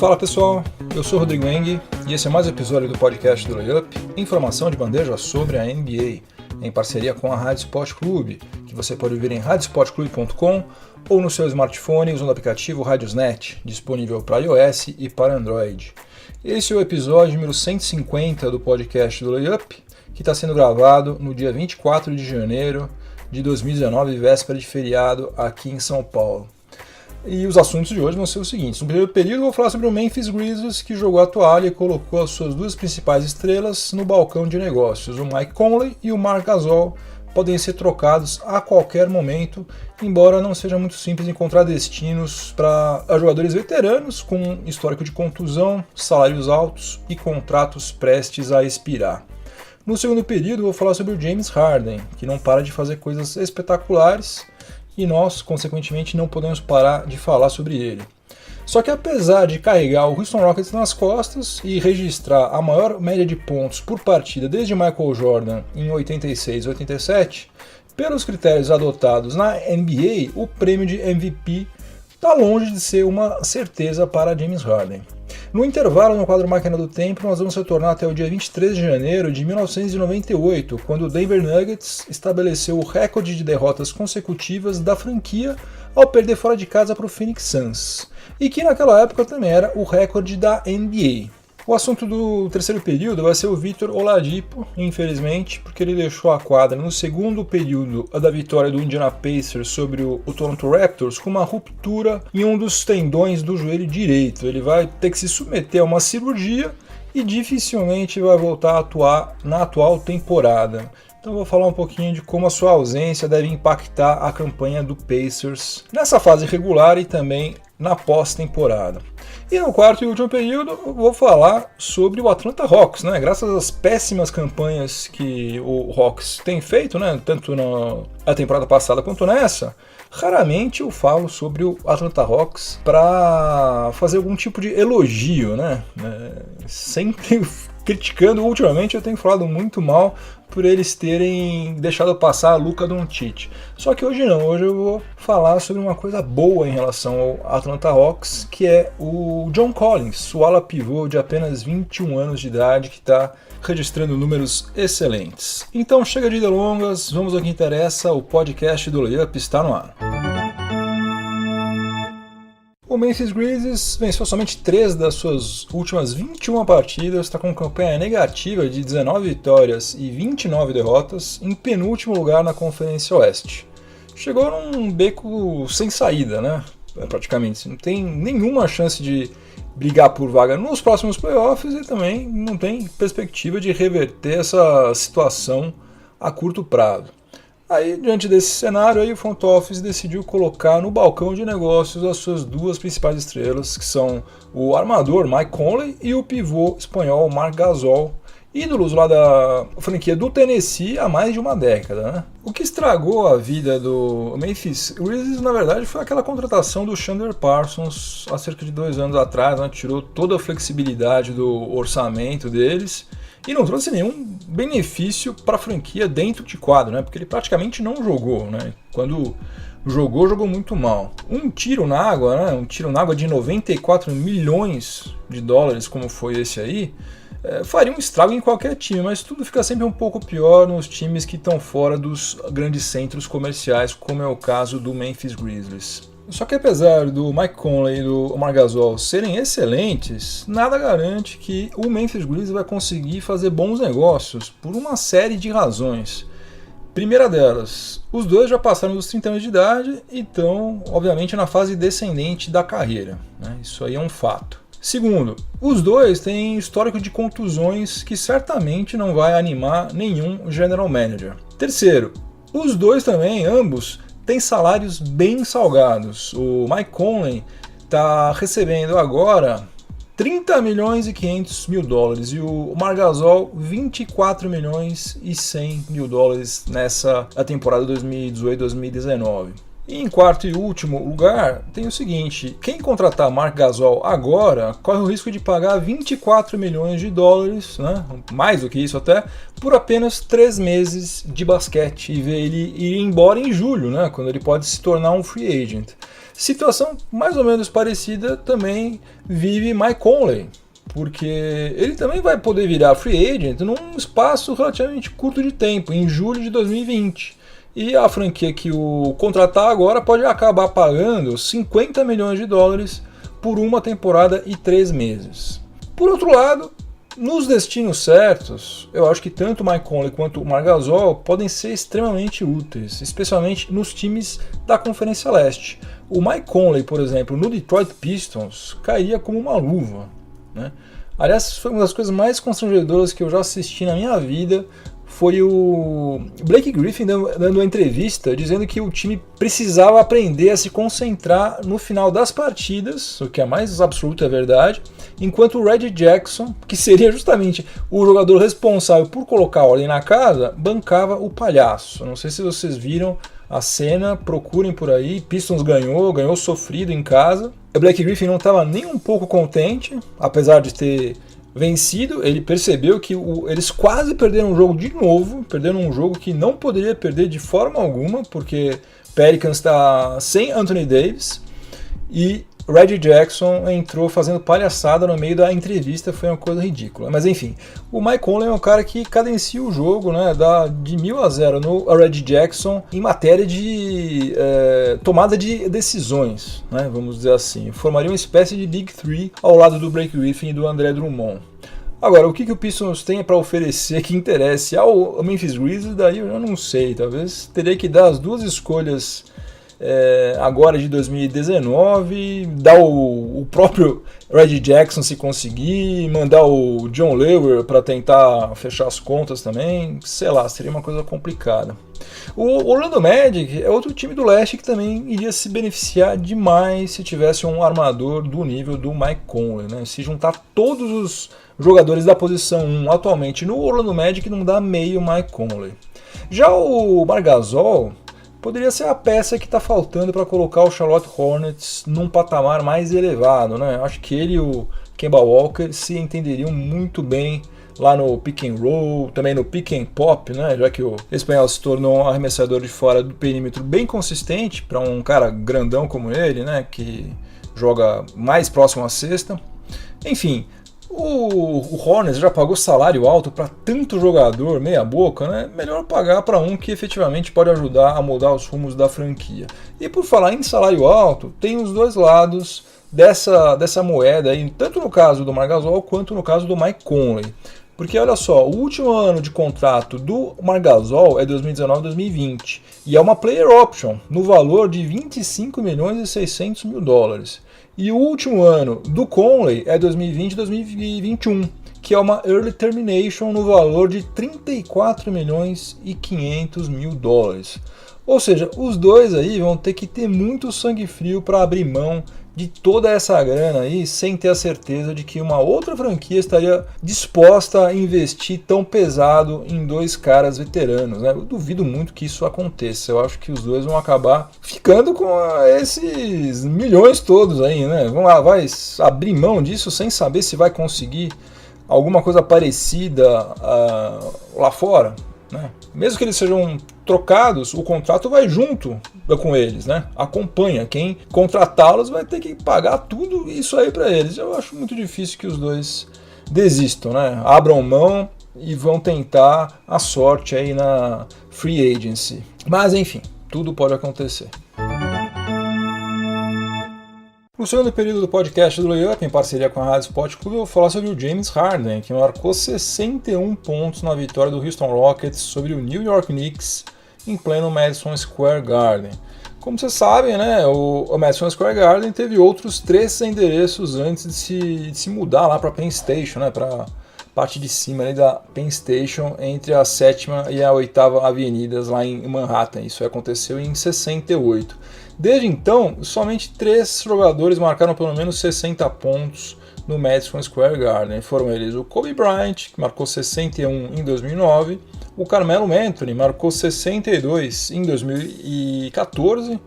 Fala pessoal, eu sou o Rodrigo Eng e esse é mais um episódio do podcast do Layup, informação de bandeja sobre a NBA, em parceria com a Rádio Sport Clube, que você pode ouvir em radiosportclube.com ou no seu smartphone usando o aplicativo Radiosnet, disponível para iOS e para Android. Esse é o episódio número 150 do podcast do Layup, que está sendo gravado no dia 24 de janeiro de 2019, véspera de feriado aqui em São Paulo. E os assuntos de hoje vão ser os seguintes. No primeiro período eu vou falar sobre o Memphis Grizzlies, que jogou a toalha e colocou as suas duas principais estrelas no balcão de negócios. O Mike Conley e o Marc Gasol podem ser trocados a qualquer momento, embora não seja muito simples encontrar destinos para jogadores veteranos com histórico de contusão, salários altos e contratos prestes a expirar. No segundo período eu vou falar sobre o James Harden, que não para de fazer coisas espetaculares, e nós, consequentemente, não podemos parar de falar sobre ele. Só que apesar de carregar o Houston Rockets nas costas e registrar a maior média de pontos por partida desde Michael Jordan em 86 e 87, pelos critérios adotados na NBA, o prêmio de MVP está longe de ser uma certeza para James Harden. No intervalo, no quadro Máquina do Tempo, nós vamos retornar até o dia 23 de janeiro de 1998, quando o Denver Nuggets estabeleceu o recorde de derrotas consecutivas da franquia ao perder fora de casa para o Phoenix Suns, e que naquela época também era o recorde da NBA. O assunto do terceiro período vai ser o Victor Oladipo, infelizmente, porque ele deixou a quadra no segundo período da vitória do Indiana Pacers sobre o Toronto Raptors com uma ruptura em um dos tendões do joelho direito. Ele vai ter que se submeter a uma cirurgia e dificilmente vai voltar a atuar na atual temporada. Então vou falar um pouquinho de como a sua ausência deve impactar a campanha do Pacers nessa fase regular e também na pós-temporada. E no quarto e último período eu vou falar sobre o Atlanta Hawks, né? Graças às péssimas campanhas que o Hawks tem feito, né? Tanto na temporada passada quanto nessa, raramente eu falo sobre o Atlanta Hawks para fazer algum tipo de elogio, né? Sempre criticando. Ultimamente eu tenho falado muito mal por eles terem deixado passar a Luka Doncic. Só que hoje não, hoje eu vou falar sobre uma coisa boa em relação ao Atlanta Hawks, que é o John Collins, o ala pivô de apenas 21 anos de idade, que está registrando números excelentes. Então chega de delongas, vamos ao que interessa, o podcast do Layup está no ar. O Memphis Grizzlies venceu somente 3 das suas últimas 21 partidas, está com campanha negativa de 19 vitórias e 29 derrotas, em penúltimo lugar na Conferência Oeste. Chegou num beco sem saída, né? Praticamente, não tem nenhuma chance de brigar por vaga nos próximos playoffs e também não tem perspectiva de reverter essa situação a curto prazo. Aí, diante desse cenário, aí, o front office decidiu colocar no balcão de negócios as suas duas principais estrelas, que são o armador Mike Conley e o pivô espanhol Marc Gasol, ídolos lá da franquia do Tennessee há mais de uma década, né? O que estragou a vida do Memphis Grizzlies, na verdade, foi aquela contratação do Chandler Parsons há cerca de 2 anos atrás, né? Tirou toda a flexibilidade do orçamento deles e não trouxe nenhum benefício para a franquia dentro de quadro, né? Porque ele praticamente não jogou, né? Quando jogou muito mal. Um tiro na água, né? Um tiro na água de 94 milhões de dólares, como foi esse aí, faria um estrago em qualquer time, mas tudo fica sempre um pouco pior nos times que estão fora dos grandes centros comerciais, como é o caso do Memphis Grizzlies. Só que apesar do Mike Conley e do Marc Gasol serem excelentes, nada garante que o Memphis Grizzlies vai conseguir fazer bons negócios por uma série de razões. Primeira delas, os dois já passaram dos 30 anos de idade e estão, obviamente, na fase descendente da carreira, né? Isso aí é um fato. Segundo, os dois têm histórico de contusões que certamente não vai animar nenhum general manager. Terceiro, os dois também, ambos, têm salários bem salgados. O Mike Conley está recebendo agora 30 milhões e 500 mil dólares e o Marc Gasol 24 milhões e 100 mil dólares nessa temporada 2018-2019. E em quarto e último lugar, tem o seguinte: quem contratar Marc Gasol agora corre o risco de pagar 24 milhões de dólares, né, mais do que isso até, por apenas 3 meses de basquete e ver ele ir embora em julho, né, quando ele pode se tornar um free agent. Situação mais ou menos parecida também vive Mike Conley, porque ele também vai poder virar free agent num espaço relativamente curto de tempo, em julho de 2020. E a franquia que o contratar agora pode acabar pagando 50 milhões de dólares por uma temporada e 3 meses. Por outro lado, nos destinos certos, eu acho que tanto o Mike Conley quanto o Marc Gasol podem ser extremamente úteis, especialmente nos times da Conferência Leste. O Mike Conley, por exemplo, no Detroit Pistons, cairia como uma luva, né? Aliás, foi uma das coisas mais constrangedoras que eu já assisti na minha vida. Foi o Blake Griffin dando uma entrevista dizendo que o time precisava aprender a se concentrar no final das partidas, o que é mais absoluta verdade, enquanto o Reggie Jackson, que seria justamente o jogador responsável por colocar ordem na casa, bancava o palhaço. Não sei se vocês viram a cena, procurem por aí. Pistons ganhou sofrido em casa. O Blake Griffin não estava nem um pouco contente, apesar de ter vencido. Ele percebeu que eles quase perderam o jogo de novo, perderam um jogo que não poderia perder de forma alguma, porque Pelicans está sem Anthony Davis e Reggie Jackson entrou fazendo palhaçada no meio da entrevista, foi uma coisa ridícula. Mas enfim, o Mike Conley é um cara que cadencia o jogo, né, dá de 1000-0 no Reggie Jackson em matéria de tomada de decisões, né, vamos dizer assim. Formaria uma espécie de Big Three ao lado do Blake Griffin e do André Drummond. Agora, o que o Pistons tem para oferecer que interesse ao Memphis Grizzlies, daí eu já não sei. Talvez teria que dar as duas escolhas agora de 2019, dar o próprio Reggie Jackson se conseguir, mandar o John Lawyer para tentar fechar as contas também, sei lá, seria uma coisa complicada. O Orlando Magic é outro time do leste que também iria se beneficiar demais se tivesse um armador do nível do Mike Conley, né? Se juntar todos os jogadores da posição 1 atualmente no Orlando Magic, não dá meio Mike Conley. Já o Marc Gasol poderia ser a peça que está faltando para colocar o Charlotte Hornets num patamar mais elevado, né? Acho que ele e o Kemba Walker se entenderiam muito bem lá no pick and roll, também no pick and pop, né? Já que o espanhol se tornou um arremessador de fora do perímetro bem consistente para um cara grandão como ele, né? Que joga mais próximo à cesta. Enfim, o Hornets já pagou salário alto para tanto jogador meia boca, né? Melhor pagar para um que efetivamente pode ajudar a mudar os rumos da franquia. E por falar em salário alto, tem os dois lados dessa moeda aí, tanto no caso do Marc Gasol quanto no caso do Mike Conley. Porque olha só, o último ano de contrato do Marc Gasol é 2019-2020 e é uma player option no valor de 25 milhões e 600 mil dólares. E o último ano do Conley é 2020-2021, que é uma early termination no valor de 34 milhões e 500 mil dólares. Ou seja, os dois aí vão ter que ter muito sangue frio para abrir mão de toda essa grana aí, sem ter a certeza de que uma outra franquia estaria disposta a investir tão pesado em dois caras veteranos, né? Eu duvido muito que isso aconteça. Eu acho que os dois vão acabar ficando com esses milhões todos aí, né? Vão lá, vai abrir mão disso sem saber se vai conseguir alguma coisa parecida lá fora, né? Mesmo que eles sejam trocados, o contrato vai junto com eles, né? Acompanha. Quem contratá-los vai ter que pagar tudo isso aí para eles. Eu acho muito difícil que os dois desistam, né? Abram mão e vão tentar a sorte aí na free agency. Mas enfim, tudo pode acontecer. No segundo período do podcast do Layup, em parceria com a Rádio Sport Clube, eu vou falar sobre o James Harden, que marcou 61 pontos na vitória do Houston Rockets sobre o New York Knicks em pleno Madison Square Garden. Como vocês sabem, né, o Madison Square Garden teve outros 3 endereços antes de se mudar lá para Penn Station, né, para parte de cima ali da Penn Station, entre a 7ª e a 8ª avenidas lá em Manhattan. Isso aconteceu em 68. Desde então, somente 3 jogadores marcaram pelo menos 60 pontos no Madison Square Garden. Foram eles o Kobe Bryant, que marcou 61 em 2009, o Carmelo Anthony marcou 62 em 2014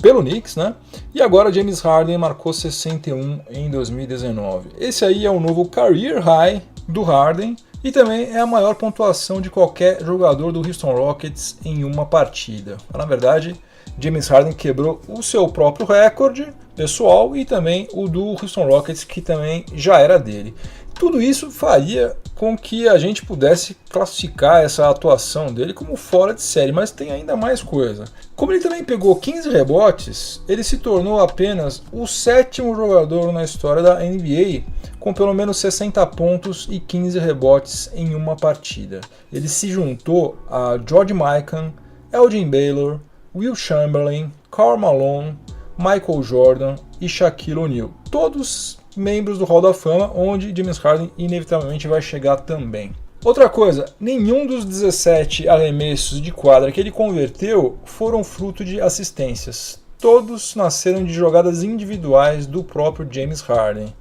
pelo Knicks, né? E agora James Harden marcou 61 em 2019. Esse aí é o novo career high do Harden e também é a maior pontuação de qualquer jogador do Houston Rockets em uma partida. Na verdade, James Harden quebrou o seu próprio recorde pessoal e também o do Houston Rockets, que também já era dele. Tudo isso faria com que a gente pudesse classificar essa atuação dele como fora de série, mas tem ainda mais coisa. Como ele também pegou 15 rebotes, ele se tornou apenas o 7º jogador na história da NBA com pelo menos 60 pontos e 15 rebotes em uma partida. Ele se juntou a George Mikan, Elgin Baylor, Will Chamberlain, Karl Malone, Michael Jordan e Shaquille O'Neal. Todos membros do Hall da Fama, onde James Harden inevitavelmente vai chegar também. Outra coisa, nenhum dos 17 arremessos de quadra que ele converteu foram fruto de assistências. Todos nasceram de jogadas individuais do próprio James Harden.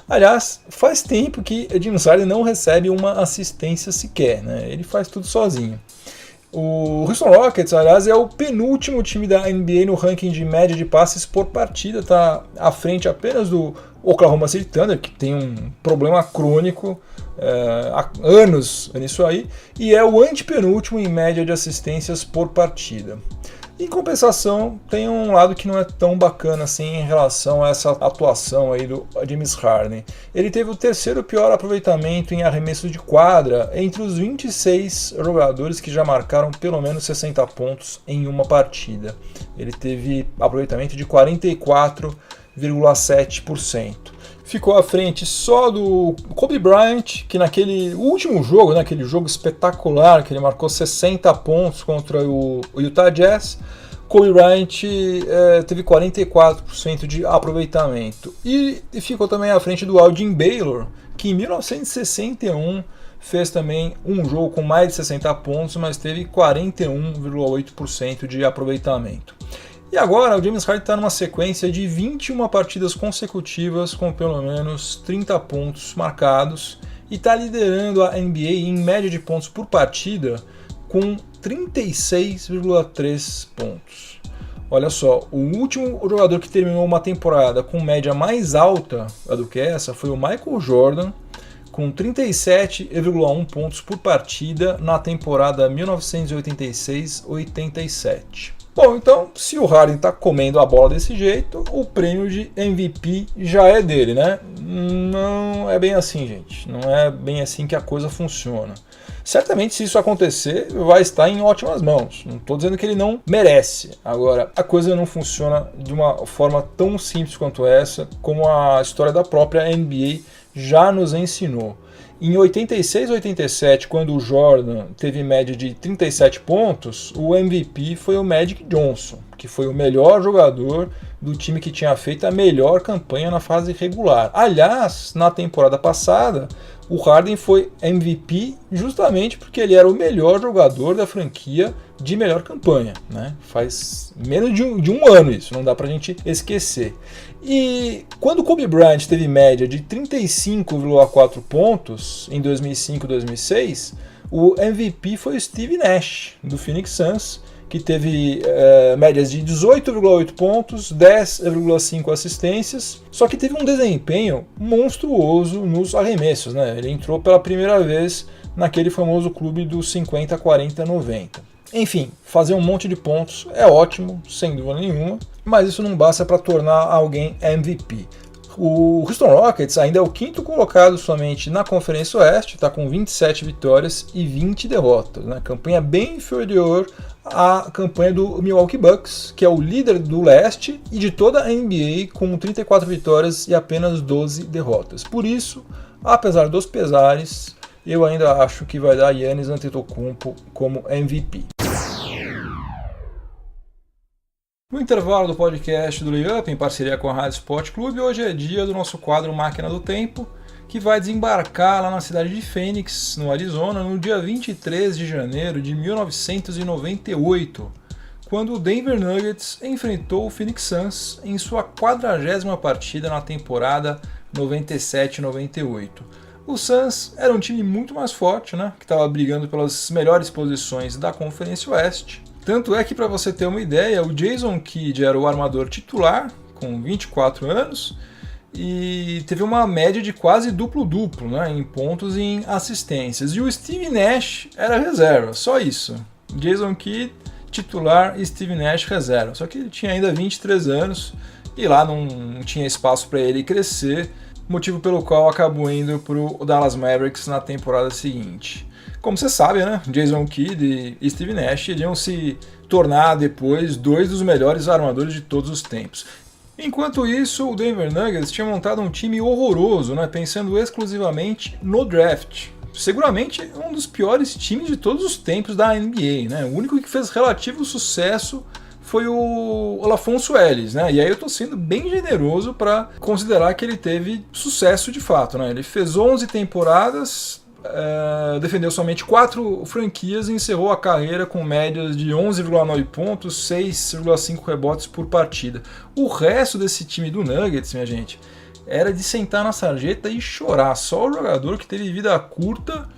Aliás, faz tempo que James Harden não recebe uma assistência sequer, né? Ele faz tudo sozinho. O Houston Rockets, aliás, é o penúltimo time da NBA no ranking de média de passes por partida, está à frente apenas do Oklahoma City Thunder, que tem um problema crônico há anos nisso aí, e é o antepenúltimo em média de assistências por partida. Em compensação, tem um lado que não é tão bacana assim em relação a essa atuação aí do James Harden. Ele teve o 3º pior aproveitamento em arremessos de quadra entre os 26 jogadores que já marcaram pelo menos 60 pontos em uma partida. Ele teve aproveitamento de 44,7%. Ficou à frente só do Kobe Bryant, que naquele último jogo, naquele jogo espetacular, que ele marcou 60 pontos contra o Utah Jazz, Kobe Bryant teve 44% de aproveitamento. E ficou também à frente do Elgin Baylor, que em 1961 fez também um jogo com mais de 60 pontos, mas teve 41,8% de aproveitamento. E agora o James Harden está numa sequência de 21 partidas consecutivas com pelo menos 30 pontos marcados e está liderando a NBA em média de pontos por partida com 36,3 pontos. Olha só, o último jogador que terminou uma temporada com média mais alta do que essa foi o Michael Jordan, com 37,1 pontos por partida na temporada 1986-87. Bom, então, se o Harden está comendo a bola desse jeito, o prêmio de MVP já é dele, né? Não é bem assim, gente. Não é bem assim que a coisa funciona. Certamente, se isso acontecer, vai estar em ótimas mãos. Não estou dizendo que ele não merece. Agora, a coisa não funciona de uma forma tão simples quanto essa, como a história da própria NBA já nos ensinou. Em 86-87, quando o Jordan teve média de 37 pontos, o MVP foi o Magic Johnson, que foi o melhor jogador do time que tinha feito a melhor campanha na fase regular. Aliás, na temporada passada, o Harden foi MVP justamente porque ele era o melhor jogador da franquia de melhor campanha, né? Faz menos de um ano isso, não dá pra gente esquecer. E quando o Kobe Bryant teve média de 35,4 pontos em 2005-2006, o MVP foi o Steve Nash, do Phoenix Suns, que teve médias de 18,8 pontos, 10,5 assistências, só que teve um desempenho monstruoso nos arremessos, né? Ele entrou pela primeira vez naquele famoso clube dos 50, 40, 90. Enfim, fazer um monte de pontos é ótimo, sem dúvida nenhuma, mas isso não basta para tornar alguém MVP. O Houston Rockets ainda é o 5º colocado somente na Conferência Oeste, está com 27 vitórias e 20 derrotas, né? Campanha bem inferior à campanha do Milwaukee Bucks, que é o líder do leste e de toda a NBA, com 34 vitórias e apenas 12 derrotas. Por isso, apesar dos pesares, eu ainda acho que vai dar Giannis Antetokounmpo como MVP. No intervalo do podcast do Layup, em parceria com a Rádio Sport Clube, hoje é dia do nosso quadro Máquina do Tempo, que vai desembarcar lá na cidade de Phoenix, no Arizona, no dia 23 de janeiro de 1998, quando o Denver Nuggets enfrentou o Phoenix Suns em sua 40ª partida na temporada 97-98. O Suns era um time muito mais forte, né, que estava brigando pelas melhores posições da Conferência Oeste. Tanto é que, para você ter uma ideia, o Jason Kidd era o armador titular, com 24 anos, e teve uma média de quase duplo-duplo, né, em pontos e em assistências. E o Steve Nash era reserva, só isso. Jason Kidd titular e Steve Nash reserva. Só que ele tinha ainda 23 anos e lá não tinha espaço para ele crescer, motivo pelo qual acabou indo para o Dallas Mavericks na temporada seguinte. Como você sabe, né? Jason Kidd e Steve Nash iriam se tornar depois dois dos melhores armadores de todos os tempos. Enquanto isso, o Denver Nuggets tinha montado um time horroroso, né? Pensando exclusivamente no draft. Seguramente um dos piores times de todos os tempos da NBA, né? O único que fez relativo sucesso foi o Alfonso Ellis, né? E aí eu tô sendo bem generoso para considerar que ele teve sucesso de fato, né? Ele fez 11 temporadas, defendeu somente 4 franquias e encerrou a carreira com médias de 11,9 pontos, 6,5 rebotes por partida. O resto desse time do Nuggets, minha gente, era de sentar na sarjeta e chorar. Só o jogador que teve vida curta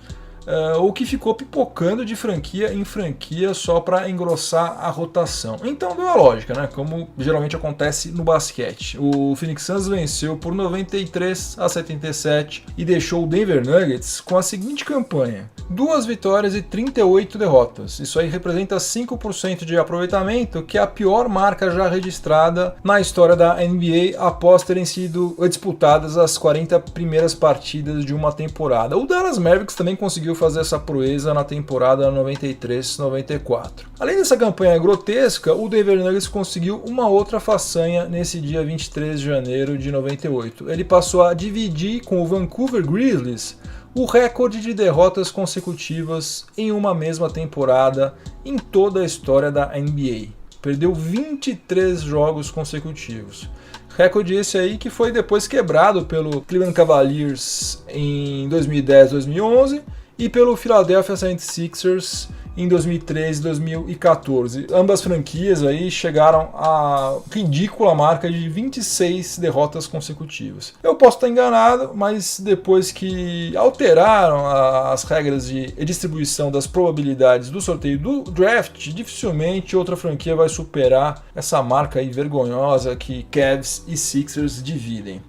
ou que ficou pipocando de franquia em franquia só para engrossar a rotação. Então deu a lógica, né? Como geralmente acontece no basquete. O Phoenix Suns venceu por 93-77 e deixou o Denver Nuggets com a seguinte campanha: 2 vitórias e 38 derrotas. Isso aí representa 5% de aproveitamento, que é a pior marca já registrada na história da NBA após terem sido disputadas as 40 primeiras partidas de uma temporada. O Dallas Mavericks também conseguiu fazer essa proeza na temporada 93-94. Além dessa campanha grotesca, o Denver Nuggets conseguiu uma outra façanha nesse dia 23 de janeiro de 98. Ele passou a dividir com o Vancouver Grizzlies o recorde de derrotas consecutivas em uma mesma temporada em toda a história da NBA. Perdeu 23 jogos consecutivos. Recorde esse aí que foi depois quebrado pelo Cleveland Cavaliers em 2010-2011 e pelo Philadelphia 76ers em 2013 e 2014. Ambas franquias aí chegaram à ridícula marca de 26 derrotas consecutivas. Eu posso estar enganado, mas depois que alteraram as regras de distribuição das probabilidades do sorteio do draft, dificilmente outra franquia vai superar essa marca aí vergonhosa que Cavs e Sixers dividem.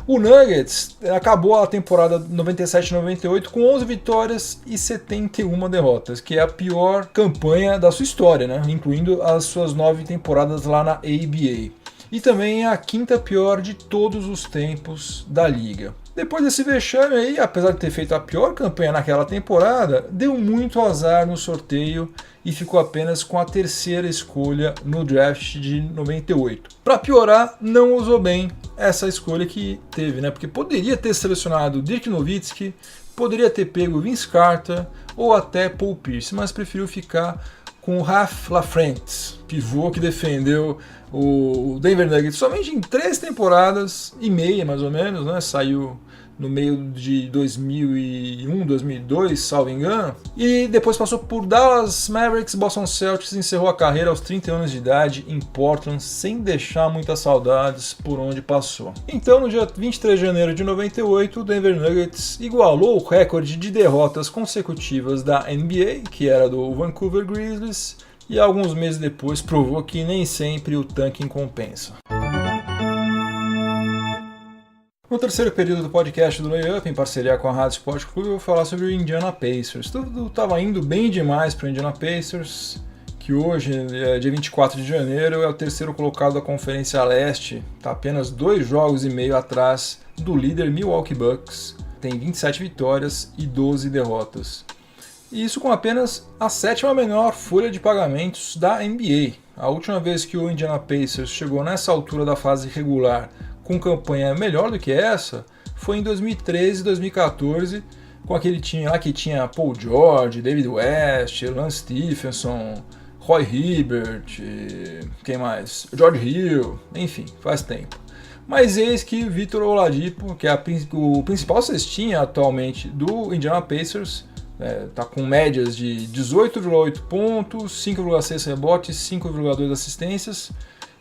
O Nuggets acabou a temporada 97-98 com 11 vitórias e 71 derrotas, que é a pior campanha da sua história, né? Incluindo as suas 9 temporadas lá na ABA. E também é a quinta pior de todos os tempos da liga. Depois desse vexame aí, apesar de ter feito a pior campanha naquela temporada, deu muito azar no sorteio e ficou apenas com a terceira escolha no draft de 98. Para piorar, não usou bem essa escolha que teve, né? Porque poderia ter selecionado Dirk Nowitzki, poderia ter pego Vince Carter ou até Paul Pierce, mas preferiu ficar com o Ralph LaFrentz, pivô que defendeu o Denver Nuggets somente em 3 temporadas e meia, mais ou menos, né? Saiu no meio de 2001, 2002, salvo engano, e depois passou por Dallas Mavericks, Boston Celtics e encerrou a carreira aos 30 anos de idade em Portland, sem deixar muitas saudades por onde passou. Então, no dia 23 de janeiro de 98, o Denver Nuggets igualou o recorde de derrotas consecutivas da NBA, que era do Vancouver Grizzlies, e alguns meses depois provou que nem sempre o tanking compensa. No terceiro período do podcast do Layup, em parceria com a Rádio Sport Clube, eu vou falar sobre o Indiana Pacers. Tudo estava indo bem demais para o Indiana Pacers, que hoje, dia 24 de janeiro, é o terceiro colocado da Conferência Leste, está apenas 2 jogos e meio atrás do líder Milwaukee Bucks, tem 27 vitórias e 12 derrotas. E isso com apenas a 7ª menor folha de pagamentos da NBA. A última vez que o Indiana Pacers chegou nessa altura da fase regular com campanha melhor do que essa, foi em 2013 e 2014, com aquele time lá que tinha Paul George, David West, Lance Stephenson, Roy Hibbert, quem mais? George Hill, enfim, faz tempo. Mas eis que o Victor Oladipo, que é o principal cestinha atualmente do Indiana Pacers, está com médias de 18,8 pontos, 5,6 rebotes, 5,2 assistências.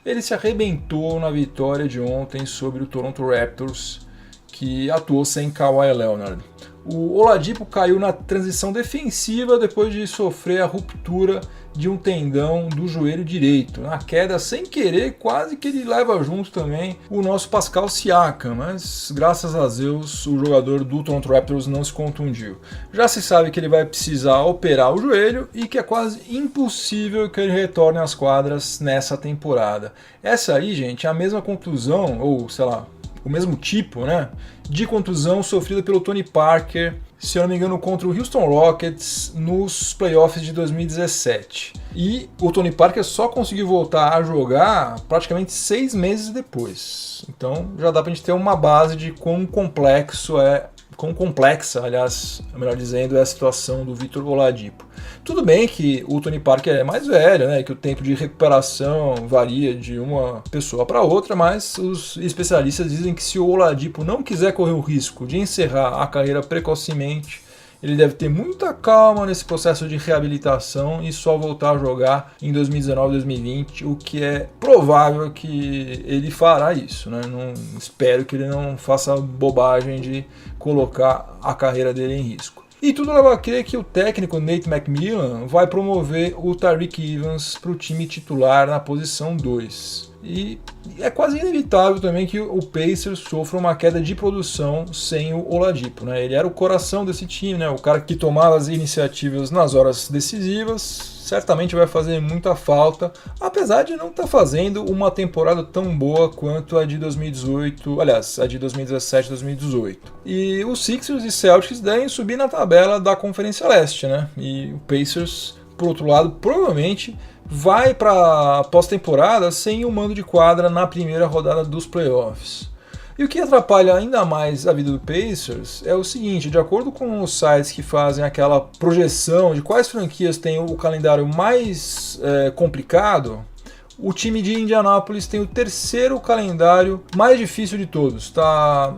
Ele se arrebentou na vitória de ontem sobre o Toronto Raptors, que atuou sem Kawhi Leonard. O Oladipo caiu na transição defensiva depois de sofrer a ruptura de um tendão do joelho direito. Na queda, sem querer, quase que ele leva junto também o nosso Pascal Siakam, mas graças a Deus o jogador do Toronto Raptors não se contundiu. Já se sabe que ele vai precisar operar o joelho e que é quase impossível que ele retorne às quadras nessa temporada. Essa aí, gente, é a mesma contusão, ou sei lá, o mesmo tipo, né, de contusão sofrida pelo Tony Parker, se eu não me engano, contra o Houston Rockets nos playoffs de 2017. E o Tony Parker só conseguiu voltar a jogar praticamente 6 meses depois. Então já dá pra gente ter uma base de quão complexa, aliás, melhor dizendo, é a situação do Victor Oladipo. Tudo bem que o Tony Parker é mais velho, né, que o tempo de recuperação varia de uma pessoa para outra, mas os especialistas dizem que se o Oladipo não quiser correr o risco de encerrar a carreira precocemente, ele deve ter muita calma nesse processo de reabilitação e só voltar a jogar em 2019, 2020, o que é provável que ele fará isso, né? Não, espero que ele não faça bobagem de colocar a carreira dele em risco. E tudo leva a crer que o técnico Nate McMillan vai promover o Tyreke Evans para o time titular na posição 2. E é quase inevitável também que o Pacers sofra uma queda de produção sem o Oladipo, né? Ele era o coração desse time, né? O cara que tomava as iniciativas nas horas decisivas, certamente vai fazer muita falta, apesar de não estar fazendo uma temporada tão boa quanto a de 2018, aliás, a de 2017 e 2018. E os Sixers e Celtics devem subir na tabela da Conferência Leste, né? E o Pacers, por outro lado, provavelmente vai para a pós-temporada sem o mando de quadra na primeira rodada dos playoffs. E o que atrapalha ainda mais a vida do Pacers é o seguinte: de acordo com os sites que fazem aquela projeção de quais franquias têm o calendário mais complicado, o time de Indianápolis tem o terceiro calendário mais difícil de todos. Está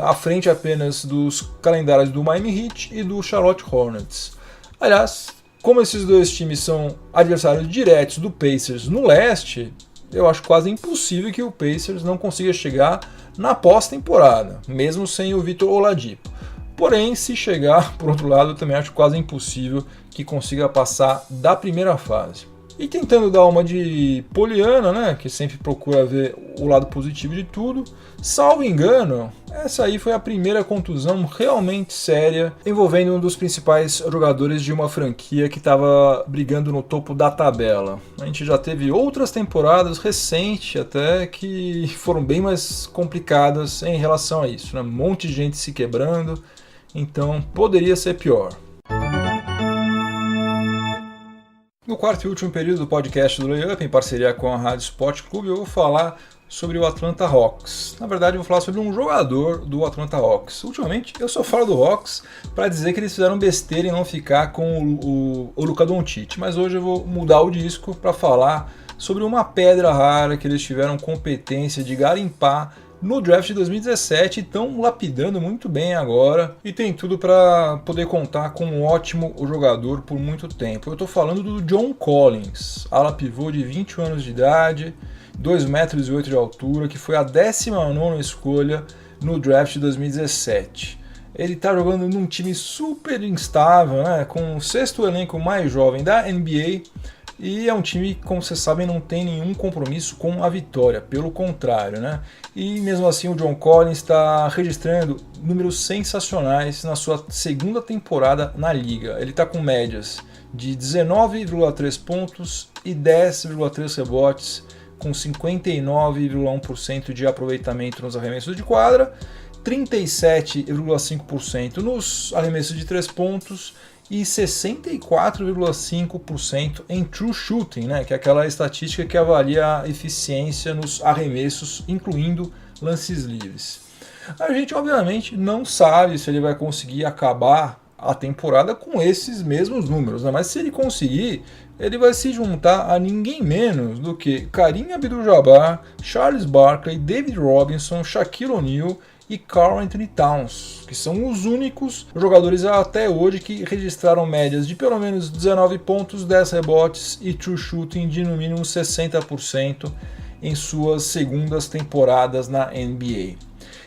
à frente apenas dos calendários do Miami Heat e do Charlotte Hornets. Aliás, como esses dois times são adversários diretos do Pacers no leste, eu acho quase impossível que o Pacers não consiga chegar na pós-temporada, mesmo sem o Victor Oladipo. Porém, se chegar, por outro lado, eu também acho quase impossível que consiga passar da primeira fase. E tentando dar uma de poliana, né, que sempre procura ver o lado positivo de tudo, salvo engano, essa aí foi a primeira contusão realmente séria envolvendo um dos principais jogadores de uma franquia que estava brigando no topo da tabela. A gente já teve outras temporadas recentes até que foram bem mais complicadas em relação a isso, né? Um monte de gente se quebrando, então poderia ser pior. No quarto e último período do podcast do Layup, em parceria com a Rádio Sport Clube, eu vou falar sobre o Atlanta Hawks. Na verdade, eu vou falar sobre um jogador do Atlanta Hawks. Ultimamente, eu só falo do Hawks para dizer que eles fizeram besteira em não ficar com o Luka Doncic, mas hoje eu vou mudar o disco para falar sobre uma pedra rara que eles tiveram competência de garimpar no draft de 2017 e estão lapidando muito bem agora e tem tudo para poder contar com um ótimo jogador por muito tempo. Eu estou falando do John Collins, ala pivô de 21 anos de idade, 2,8 metros de altura, que foi a 19ª escolha no draft de 2017. Ele está jogando num time super instável, né, com o 6º elenco mais jovem da NBA, e é um time que, como vocês sabem, não tem nenhum compromisso com a vitória, pelo contrário, né? E mesmo assim o John Collins está registrando números sensacionais na sua segunda temporada na liga. Ele está com médias de 19,3 pontos e 10,3 rebotes, com 59,1% de aproveitamento nos arremessos de quadra, 37,5% nos arremessos de 3 pontos e 64,5% em true shooting, né, que é aquela estatística que avalia a eficiência nos arremessos, incluindo lances livres. A gente obviamente não sabe se ele vai conseguir acabar a temporada com esses mesmos números, né? Mas se ele conseguir, ele vai se juntar a ninguém menos do que Kareem Abdul-Jabbar, Charles Barkley, David Robinson, Shaquille O'Neal e Karl Anthony Towns, que são os únicos jogadores até hoje que registraram médias de pelo menos 19 pontos, 10 rebotes e true shooting de no mínimo 60% em suas segundas temporadas na NBA.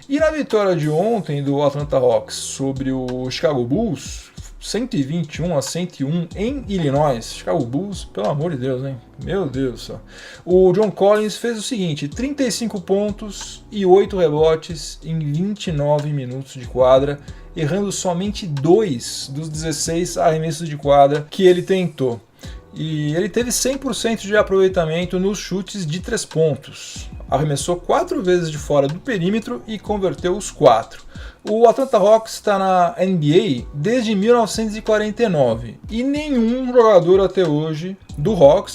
E na vitória de ontem do Atlanta Hawks sobre o Chicago Bulls, 121-101 em Illinois. Chicago Bulls, pelo amor de Deus, hein? Meu Deus do céu. O John Collins fez o seguinte, 35 pontos e 8 rebotes em 29 minutos de quadra, errando somente 2 dos 16 arremessos de quadra que ele tentou. E ele teve 100% de aproveitamento nos chutes de 3 pontos. Arremessou 4 vezes de fora do perímetro e converteu os 4. O Atlanta Hawks está na NBA desde 1949 e nenhum jogador até hoje do Hawks,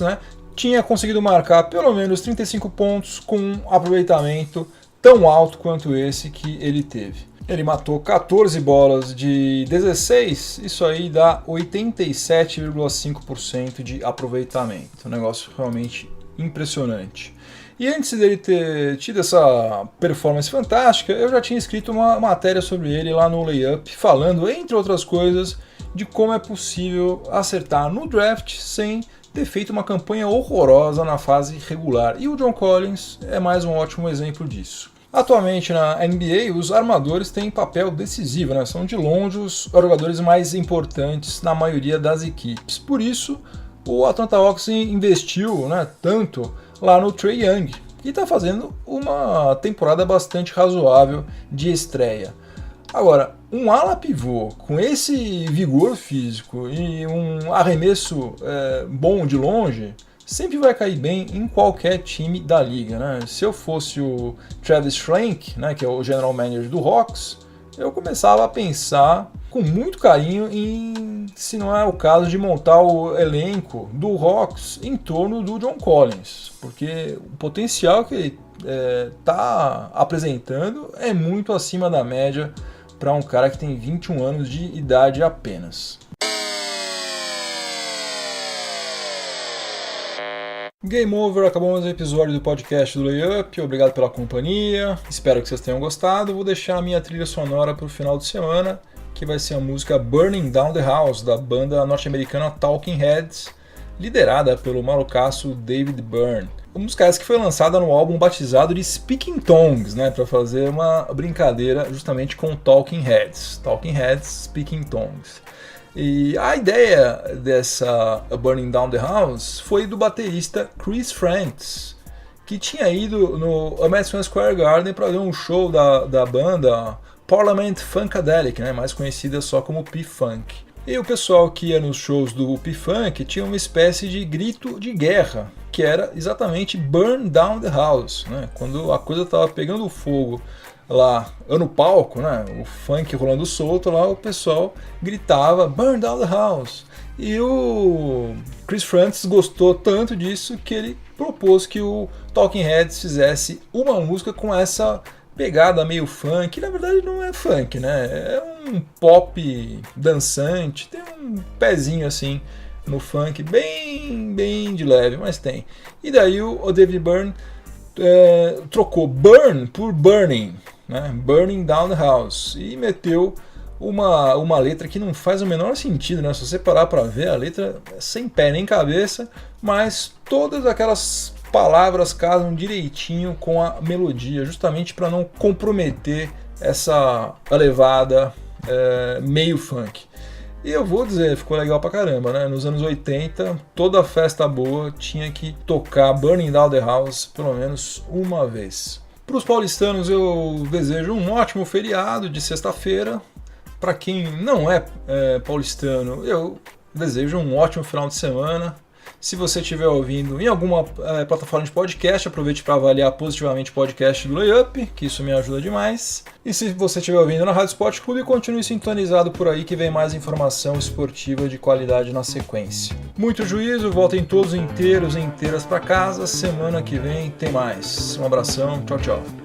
tinha conseguido marcar pelo menos 35 pontos com um aproveitamento tão alto quanto esse que ele teve. Ele matou 14 bolas de 16, isso aí dá 87,5% de aproveitamento. Um negócio realmente impressionante. E antes dele ter tido essa performance fantástica, eu já tinha escrito uma matéria sobre ele lá no Layup, falando, entre outras coisas, de como é possível acertar no draft sem ter feito uma campanha horrorosa na fase regular. E o John Collins é mais um ótimo exemplo disso. Atualmente na NBA, os armadores têm papel decisivo, são de longe os jogadores mais importantes na maioria das equipes. Por isso, o Atlanta Hawks investiu tanto lá no Trae Young, que está fazendo uma temporada bastante razoável de estreia. Agora, um ala pivô com esse vigor físico e um arremesso bom de longe sempre vai cair bem em qualquer time da liga. Se eu fosse o Travis Schlenk, que é o general manager do Hawks, eu começava a pensar com muito carinho em se não é o caso de montar o elenco do Hawks em torno do John Collins, porque o potencial que ele está apresentando é muito acima da média para um cara que tem 21 anos de idade apenas. Game over, acabou mais um episódio do podcast do Layup, obrigado pela companhia, espero que vocês tenham gostado. Vou deixar a minha trilha sonora para o final de semana, que vai ser a música Burning Down the House, da banda norte-americana Talking Heads, liderada pelo malucaço David Byrne. Uma música essa que foi lançada no álbum batizado de Speaking Tongues, para fazer uma brincadeira justamente com Talking Heads, Speaking Tongues. E a ideia dessa Burning Down the House foi do baterista Chris Frantz, que tinha ido no Madison Square Garden para ver um show da banda Parliament Funkadelic, mais conhecida só como P-Funk. E o pessoal que ia nos shows do P-Funk tinha uma espécie de grito de guerra, que era exatamente Burn Down the House, quando a coisa estava pegando fogo lá no palco, o funk rolando solto lá, o pessoal gritava Burn Down the House. E o Chris Frantz gostou tanto disso que ele propôs que o Talking Heads fizesse uma música com essa pegada meio funk, que na verdade não é funk, é um pop dançante, tem um pezinho assim no funk, bem de leve, mas tem. E daí o David Byrne trocou burn por burning, Burning Down the House, e meteu uma letra que não faz o menor sentido, se você parar para ver, a letra é sem pé nem cabeça, mas todas aquelas palavras casam direitinho com a melodia, justamente para não comprometer essa levada meio funk. E eu vou dizer, ficou legal pra caramba, Nos anos 80, toda festa boa tinha que tocar Burning Down the House pelo menos uma vez. Para os paulistanos eu desejo um ótimo feriado de sexta-feira. Para quem não é paulistano, eu desejo um ótimo final de semana. Se você estiver ouvindo em alguma plataforma de podcast, aproveite para avaliar positivamente o podcast do Layup, que isso me ajuda demais. E se você estiver ouvindo na Rádio Sport Clube, continue sintonizado por aí que vem mais informação esportiva de qualidade na sequência. Muito juízo, voltem todos inteiros e inteiras para casa. Semana que vem tem mais. Um abração, tchau, tchau.